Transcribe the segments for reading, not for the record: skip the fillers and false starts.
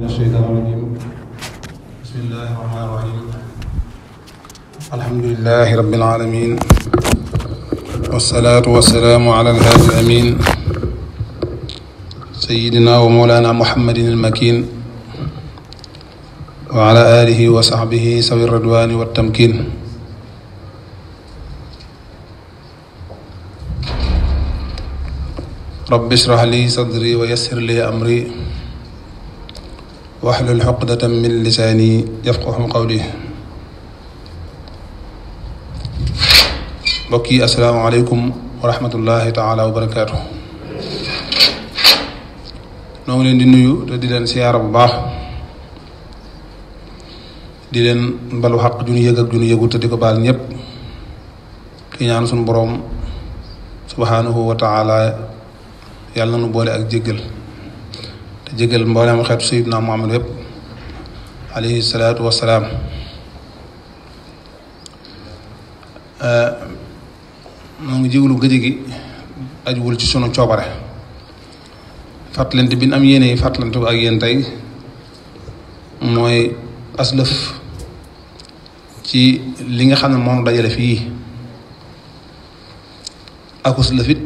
الشيطان الرجيم بسم الله الرحمن الرحيم الحمد لله رب العالمين والصلاة والسلام على الهادي الأمين سيدنا ومولانا محمد المكين وعلى آله وصحبه سوي الرضوان والتمكين رب اشرح لي صدري ويسر لي أمري واحلل عقدة من لساني يفقه قولي mbokk yi asalaamaaleykum wa rahmatullahi taala wa barakaatu. noo ngi leen di nuyu te di leen siyaara bu baax di leen balu xaq ju ñu yëg ak ju ñu yëgul te di ko baal ñëpp di ñaan suñu boroom subhanahu wa taala yàlla na nu boole ak jéggal te jéggal mboolem xeetu sayyidina Muhammad yëpp alayhi salaatu wassalaam. moo ngi jéglu gëj gi ajuwul ci sunu coobare fàttalante bi ñu am yéene fàttalante ko ak yéen tey mooy aslëf ci li nga xam ne moom dajale fii ak aslëfit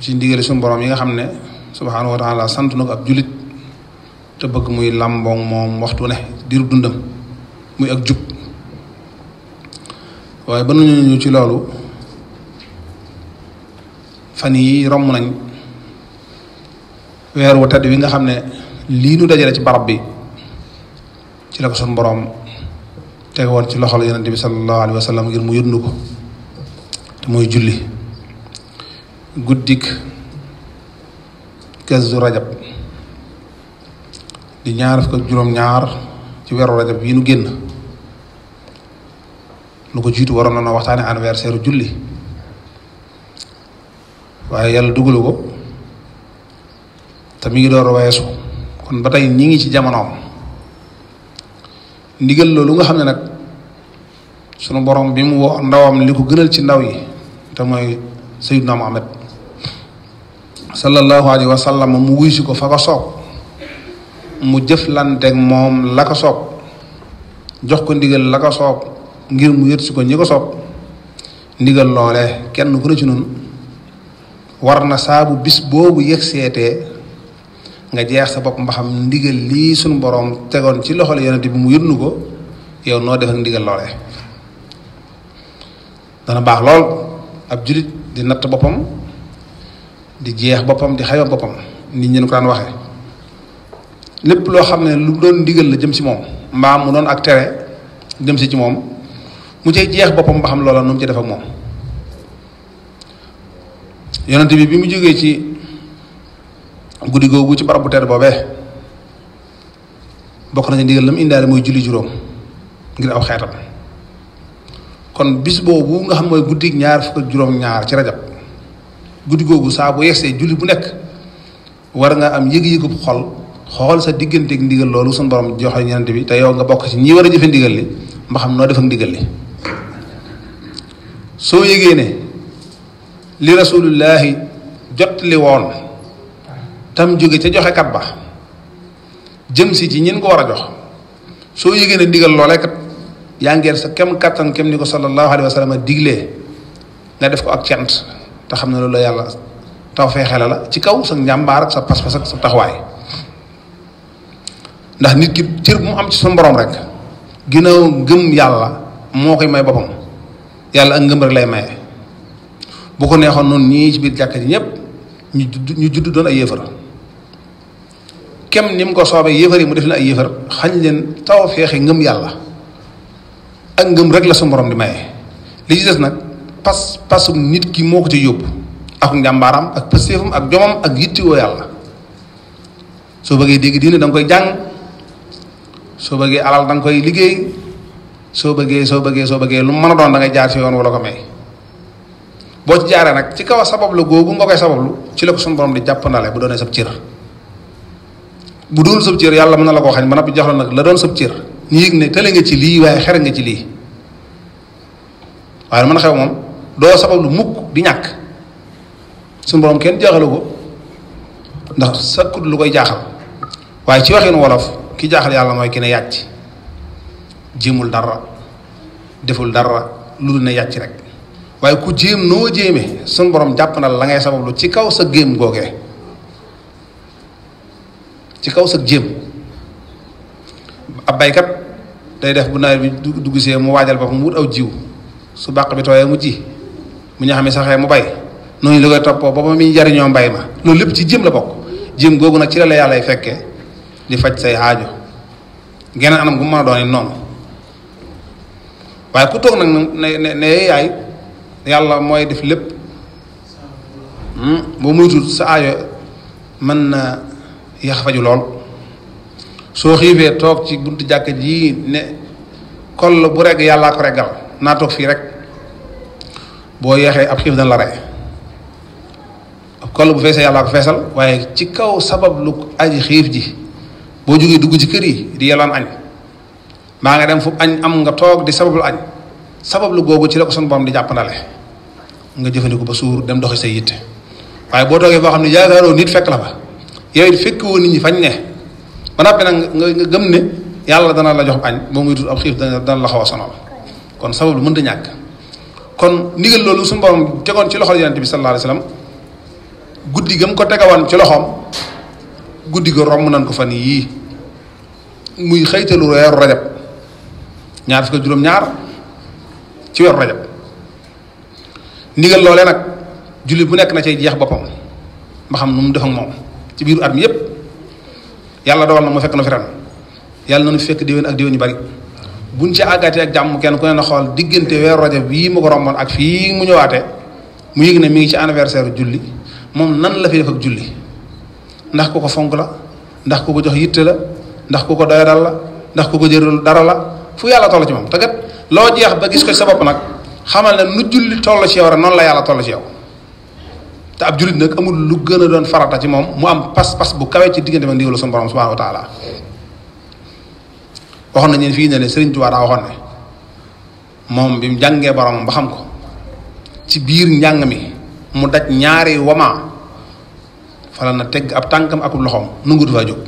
ci ndigali sunu borom yi nga xam ne subhaanahu wa taala sant na ko ab jullit te bëgg muy làmboog moom waxtu ne diiru dundam muy ak jub waaye ba nañu ñu ci loolu fan yi romb nañ weer wu tedd wi nga xam ne lii nu dajale ci barab bi ci la ko sunu boroom teg woon ci loxol yonent bi sallallahu alayhi wa sallam ngir mu yónnu ko te mooy julli guddik Kazu Rajab di ñaar fukk ak juróom-ñaar ci weeru rajab yi nu génn lu ko jiitu waroon na waxtaane anniversaire julli waaye yàlla dugalu ko te mi ngi door a weesu kon ba tey ñi ngi ci jamonoom ndigal loolu nga xam ne nag sunu borom bi mu woo ndawam li ko gënal ci ndaw yi te mooy Sayyidina Muhammad sallallahu alayhi wa sallam mu wuy si ko fa ko soob mu jëflanteeg moom la ko soob jox ko ndigal la ko soob ngir mu yët si ko ñi ko soob ndigal loole kenn ku ne ci nun war na saabu bis boobu yegg seetee nga jeex sa bopp mba xam ndigal lii suñu boroom tegoon ci loxol yonent bi mu yónnu ko yow noo def ak ndigal loole dana baax lool ab julit di natt boppam di jeex boppam di xayma boppam nit ñi ko daan waxee lépp loo xam ne lu doon ndigal la jëm si moom mbaa mu doon ak tere jëm si ci moom mu cay jeex boppam ba xam loola nu mu ci def ak moom yonent bi mu jógee ci guddi googu ci barab bu tedd boobee bokk na ci ndigal la mu indaale mooy julli juróom ngir aw xeetam kon bis boobu nga xam mooy guddi ñaar fukk ak juróom-ñaar ci rajab guddi googu saa bu yegsee julli bu nekk war nga am yëg-yëgub xool sa digganteeg ndigal loolu suñu borom joxe yonent bi te yow nga bokk ci ñi war a jëfe ndigal li mba xam noo def ak ndigal li soo yëgee ne li rasulullahi jot li woon tam jóge ca joxekat ba jëm si ci ñin ko war a jox soo yëgee ne ndigal loolee kat yaa ngeen sa kem kattan kem ni ko sallallahu alayhi wa sallam diglee nga def ko ak cant te xam ne loolu la yàlla taw feexela la ci kaw sa njàmbaar ak sa pas-pas ak sa taxawaay ndax nit ki cër bu mu am ci suñu borom rek ginnaaw ngëm yàlla moo koy may boppam yàlla ak ngëm rek lay maye bu ko neexoon noonu ñii ci biir jàkka ji ñëpp ñu judd doon ay yéefar kem ni mu ko soobee yéefar yi mu def leen ay yéefar xañ leen taw feexe ngëm yàlla ak ngëm rek la su borom di maye li ci des nag pasum nit ki moo ko ci yóbbu ak njàmbaaram ak pëstéefam ak jomam ak yittiwoo yàlla soo bëggee dégg diine da nga koy jàng soo bëggee alal da nga koy liggéey soo bëggee lu mu mën a doon da ngay jaar ci yoon wala ko may boo ci jaaree nag ci kaw a sabablu googu nga koy sabablu ci la ko suñu borom di jàppandale bu doonee sab cër bu doon sab cër yàlla mën na la koo xañ ba noppi jox la nag la doon sab cër ñu yëg ne tële nga ci lii waaye xere nga ci lii waaye mën a xew moom doo sabablu mukk di ñàkk suñu borom kenn jaaxalu ko ndax sakkut lu koy jaaxal waaye ci waxin wolof ki jaaxal yàlla mooy ki ne yàcc jéemul dara deful dara lu dul ne yàcc rek waaye ku jéem noo jéeme sun borom jàpp na la ngay sabablu ci kaw sa géem googee ci kaw sa jéem. ab baykat day def bu nawet bi dugg see mu waajal boppam mu wut aw jiw su bàq bi tooyee mu ji mu ñax mi saxee mu bay noonu la koy toppoo ba muy jariñoo mbay ma loolu lépp ci jéem la bokk. jéem googu nag ci la yàlla ay fekkee di faj say aajo geneen anam gu mën a doon noonu waaye ku toog nag ne yaay yàlla mooy def lépp boo muytul sa aajo mën na yax faju lool. soo xiifee toog ci buntu jàkka ji ne koll bu regg yàllaa ko reggal naa toog fii rek boo yeexee ab xiif dana la rey ab koll bu feesee yàllaa ko feesal waaye ci kaw sabab lu aji xiif ji boo jógee dugg ci kër yi di yelaan añ maa nga dem fu añ am nga toog di sabab lu añ sabab lu googu ci la ko sun borom di jàppandale nga jëfandiku ba suur dem doxi say yitte waaye boo toogee foo xam ne yaakaaroo nit fekk la fa yow it fekk woon nit ñi fañ ne ba noppi nag nga gëm ne yàlla dana la jox añ boo muy tudd ab xiif dana la xaw a sonal kon sabab lu mënta ñàkk kon ndigal loolu suñu borom tegoon ci loxol yonent bi sallallahu alayhi wasallam guddi gam ko tegawoon ci loxoom guddi ga romb nañ ko fan yii muy xëytalu weeru rajab ñaar fukk juróom-ñaar ci weeru rajab ndigal loolee nag jullit bu nekk na cay jeex boppam ba xam nu mu def ak moom ci biiru at mi yépp yàlla dogal na mu fekk na fi ren yàlla na nu fekk déwén ak déwén yu bari buñ ci àggaatee ak jàmm kenn ku ne na xool diggante weeru rajab bii mu ko romboon ak fii mu ñëwaatee mu yëg ne mi ngi ci anniversaire julli moom nan la fi def ak julli ndax ku ko fonk la ndax ku ko jox yitte la ndax ku ko doyadal la ndax ku ko jërul dara la fu yàlla toll ci moom te kat loo jeex ba gis ko sa bopp nag xamal ne nu julli toll ci yow rek noonu la yàlla toll ci yow te ab jullit nag amul lu gën a doon farata ci moom mu am pas-pas bu kawee ci diggante ak ndigalu sunu borom subhanahu wa taala waxoon nañu fii ne Sëriñ Tuubaa daa waxoon ne moom bi mu jàngee boromam ba xam ko ci biir njàng mi mu daj ñaari wama fala na tegg ab tànkam ak loxoom nungutu faa jóg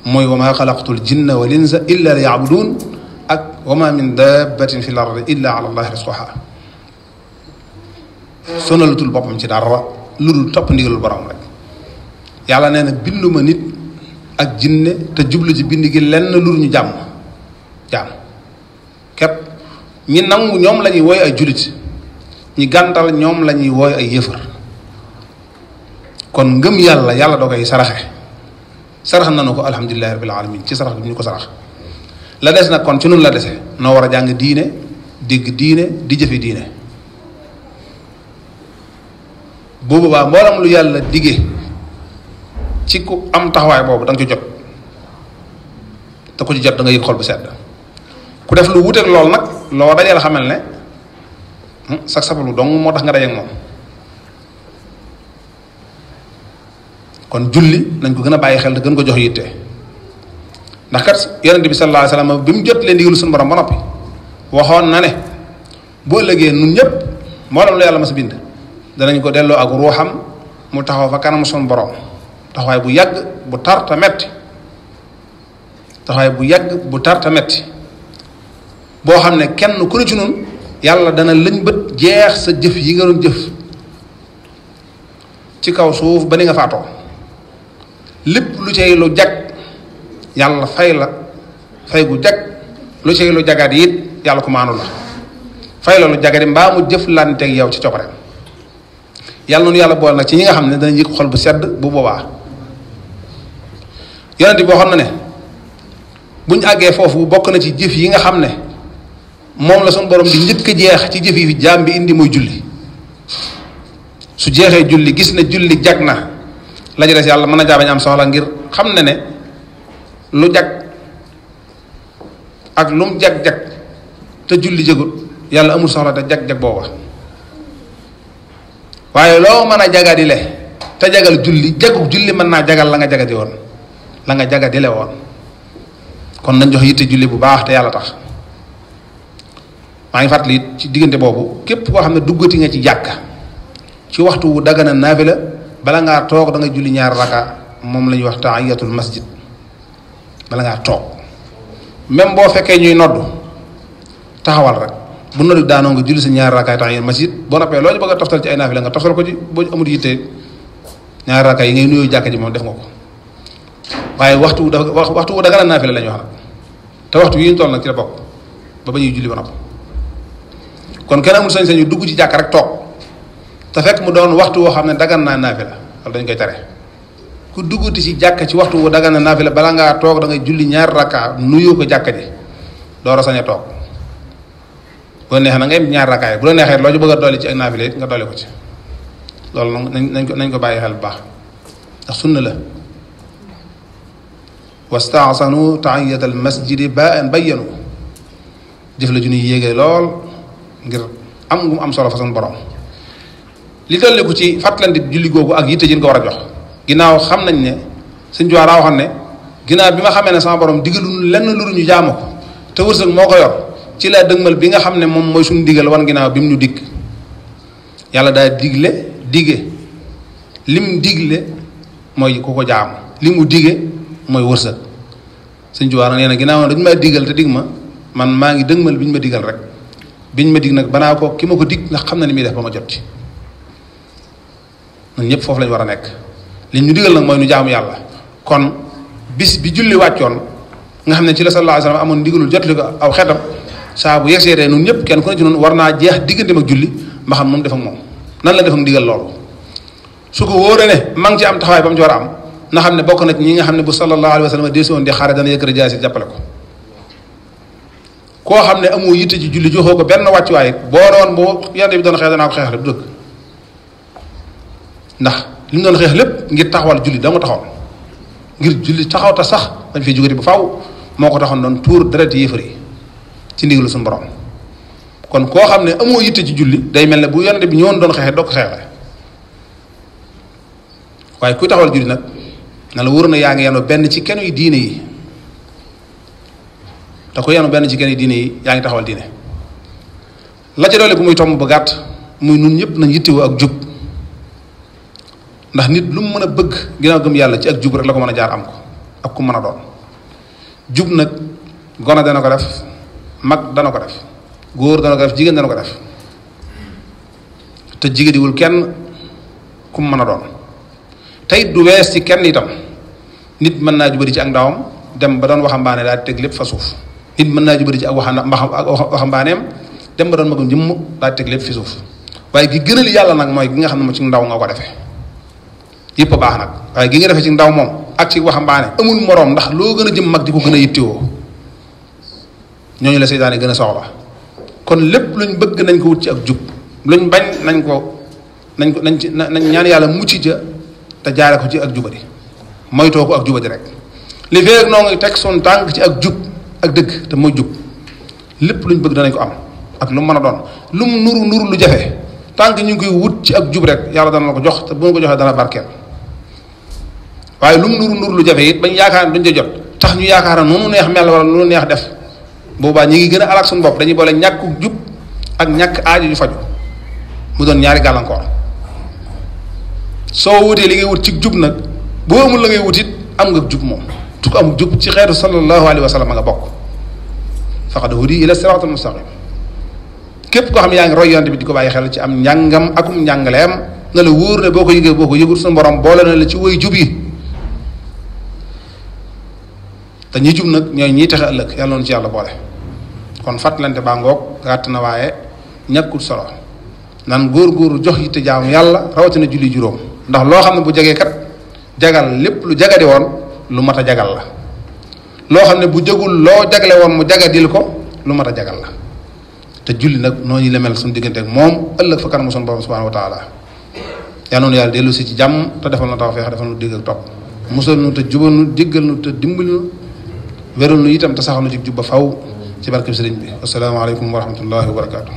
mooy wama xalaqtul jinna wal insa illa li yabudun ak wama min dabbatin fi l ardi illa ala allahi risquha sonalatul boppam ci dara lu dul topp ndigalul borom rek yàlla nee na binduma nit ak jinne te jublu ci bind gi lenn lu dul ñu jaam képp ñi nangu ñoom la ñuy wooy ay julit ñi gàntal ñoom la ñuy wooy ay yëfër kon ngëm yàlla doo koy saraxe nanu ko alhamdulillahi rabbil alamin ci sarax bi ñu ko sarax la des nag kon ci nun la dese noo war a jàng diine dégg diine di jëfe diine boobu baa mboolam lu yàlla digee ci ku am taxawaay boobu da nga ci jot te ku ci jot da nga yëg xol bu sedd ku def lu wuteeg lool nag loo dajeel xamal ne sax sabalu dong moo tax nga dajeeg moom kon julli nañ ko gën a bàyyi xel te gën ko jox yitte ndax kat yonente bi sallallahu alayhi wasallam bi mu jot leen ndigalu suñu borom ba noppi waxoon na ne boo ëllëgee nun ñëpp mboolem lu yàlla ma sa bind danañ ko delloo ak ruuxam mu taxaw fa kanam suñu borom taxawaay bu yàgg bu tar ta metti boo xam ne kenn ku ne ci noonu yàlla dana lëñ bët jeex sa jëf yi nga doon jëf ci kaw suuf ba ni nga faatoo lépp lu cay lu jag yàlla fay la fay gu jag lu cay lu jagaat yi it yàlla ko maanu la fay la lu jagati mbaa mu jëflanteeg yow ci cokoreem yàlla noonu yàlla boole nag ci ñi nga xam ne danañ yëg xol bu sedd bu boobaa yonent boo xam ne buñ àggee foofu bokk na ci jëf yi nga xam ne moom la suñu borom di njëkk a jeex ci jëf yi fi jaam bi indi muy julli su jeexee julli gis ne julli jag na la des yàlla mën a jaabañ am soxla ngir xam ne lu jag ak lu mu jag-jag te julli jagut yàlla amul soxla te jag-jag booba waaye loo mën a jagadile te jagal julli jagug julli mën naa jagal la nga jagadi woon la nga jagadile woon kon nañ jox yitte julli bu baax te yàlla tax maa ngi fàttali it ci diggante boobu képp koo xam ne duggati nga ci jàkka ci waxtu wu dagana naafila bala ngaa toog da nga julli ñaar raka moom la ñuy wax tahiyatul masjid bala ngaa toog même boo fekkee ñuy nodd taxawal rek bu noddu daanoo nga julli sa ñaari raakaay tax yéen masjid boo noppee loo ñu bëgg a toftal ci ay naafila nga toftal ko ci boo amul yitte ñaari raakaay yi ngay nuyoo jàkka ji moom def nga ko waaye waxtu wu daga na naafila la ñu wax nag te waxtu yi ñu toll nag ci la bokk ba ñuy julli ba nopp kon kenn amul sañ-sañu dugg ci jàkka rek toog te fekk mu doon waxtu woo xam ne dagan naa naafila wala dañ koy tere ku dugguti ci jàkka ci waxtu wu dagan na naafila bala ngaa toog da ngay julli ñaari rakka nuyoo ko jàkka ji door a sañ a toog boo neexee na nga yem ñaari rakka yi bu la neexee loo ci bëgg a dolli ci ak naafila it nga dolli ko ci loolu nañ ko bàyyi xel bu baax ndax sunna la wastaasanu taayat al masjidi bayyanu jëf la ju ñuy yéegee lool ngir am ngum am solo fa suñu borom li dolliku ci fàttalante julli googu ak yitte jën ko war a jox ginnaaw xam nañ ne Sëñ Tuubaa daa waxoon ne ginnaaw bi ma xamee ne sama borom digalu lenn lu ñu jaamu ko te wërsëg moo ko yor ci laa dëgmal bi nga xam ne moom mooy suñu digal wan ginnaaw bi mu ñu dikk yàlla daa dige lim digle mooy ku ko jaamu li mu dige mooy wërsëg Sëñ Tuubaa nee na ginnaaw dañu maa digal te dig ma man maa ngi dëgmal bi ñu ma digal rek biñ ma dig nag banaa ko ki ma ko dig ndax xam na ni muy def ba ma jot ci ñun ñëpp foofu lañu war a nekk li ñu digal nag mooy nu jaamu yàlla kon bis bi julli wàccoon nga xam ne ci la sallallahu alayhi wa sallam amoon ndigalul jotli ko aw xetam saa bu yegsee nun ñëpp kenn ku ne ci noonu war naa jeex digganteem ak julli ma xam nu mu def ak moom nan la def ak ndigal loolu su ko wóoree ne ma ngi ci am taxawaay ba mu ci war a am na xam ne bokk na ci ñi nga xam ne bu sallallahu alayhi wa sallam deesi woon di xaare dana yëkkati jaasi jàppale ko koo xam ne amoo yitte ci julli joxoo ko benn wàccuwaay boo doon boo yonent bi doon xeex danaa ko xeex rek du dëgg ndax li mu doon xeex lépp ngir taxawal julli da nga taxawoon ngir julli taxaw ta sax dañ fiy jógati bu faaw moo ko taxoon doon tuur deret yéefar yi ci ndigalu suñu borom kon koo xam ne amoo yitte ci julli day mel ne bu yonent bi ñëwoon doon xeexee doo ko xeexee waaye kuy taxawal julli nag na la wóor na yaa ngi yenoo benn ci kenn yu diine yi te ko yenu benn ci kenn diine yi yaa ngi taxawal diine la ca doole bu muy tomb ba gàtt muy nun ñëpp nañ yittewoo ak jub ndax nit lu mu mën a bëgg ginnaaw gëm yàlla ci ak jub rek la ko mën a jaar am ko ak ku mën a doon jub nag gone dana ko def mag dana ko def góor dana ko def jigéen dana ko def te jigéediwul kenn ku mu mën a doon tey du wees ci kenn itam nit mën naa jubadi ci ak ndawam dem ba doon waxambaane daal di teg lépp fa suuf nit mën naa jubadi ci ak waxambaaneem dem ba doon magum jëmm daal di teg lépp fi suuf waaye gi gënal yàlla nag mooy gi nga xam ne mo ci ndaw nga ko defee yëpp a baax nag waaye gi nga defee ci ndaw moom ak ci waxambaane amul moroom ndax loo gën a jëm mag di ko gën a yittewoo ñooñu la seytaane gën a soxla kon lépp luñ bëgg nañ ko wut ci ak jub luñ bañ nañ ñaan yàlla mucc ca te jaare ko ci ak jubadi moytoo ko ak jubadi rek li feeg noo ngi teg son tànk ci ak jub ak dëgg te mooy jub lépp luñ bëgg danañ ko am ak lu mu mën a doon lu mu nuru lu jafe tànk ñu ngi koy wut ci ak jub rek yàlla dana la ko jox te bu ñu ko joxee dana barkeel waaye lu mu nuru lu jafe it bañ yaakaar ne duñ ca jot tax ñu yaakaar ne noonu neex mel wala noonu neex def boobaa ñi ngi gën a alak suñu bopp dañuy boole ñàkku jub ak ñàkk aajo yu faju mu doon ñaari gàllankoor soo wutee li ngay wut ci jub nag boo amul la ngay wut it am nga jub moom tu ko am jub ci xeetu sallallahu alayhi wa sallam nga bokk faqad hudi ila siratal mustaqim képp koo xam yaa ngi roy yonte bi di ko bàyyi xel ci am njàngam akum njàngaleem na la wóor ne boo ko yëgee boo ko yëgul suñu borom boole na la ci woy jub yi te ñi jub nag ñooy ñiy texe ëllëg yàlla noonu ci yàlla boole kon fàttalante baa ngoog gàtt na waaye ñàkkul solo nan góor-góoru jox yitte jaamu yàlla rawatina julli juróom ndax loo xam ne bu jegee kat jagal lépp lu jagadi woon lu mat a jagal la loo xam ne bu jagul loo jagle woon mu jagadil ko lu mat a jagal la te julli nag noonu la mel suñu diggante ak moom ëllëg fa kanamu suñu borom subhanahu wa taala yaa noonu yàlla dellu si ci jàmm te defal na tawfeex defal nu dégg ak topp musal nu te jubal nu jéggal nu te dimbali nu wéral nu itam te saxal nu ci jub ba faw ci barkeb sëriñ bi asalaamaaleykum wa rahmatullahi wa barakaatu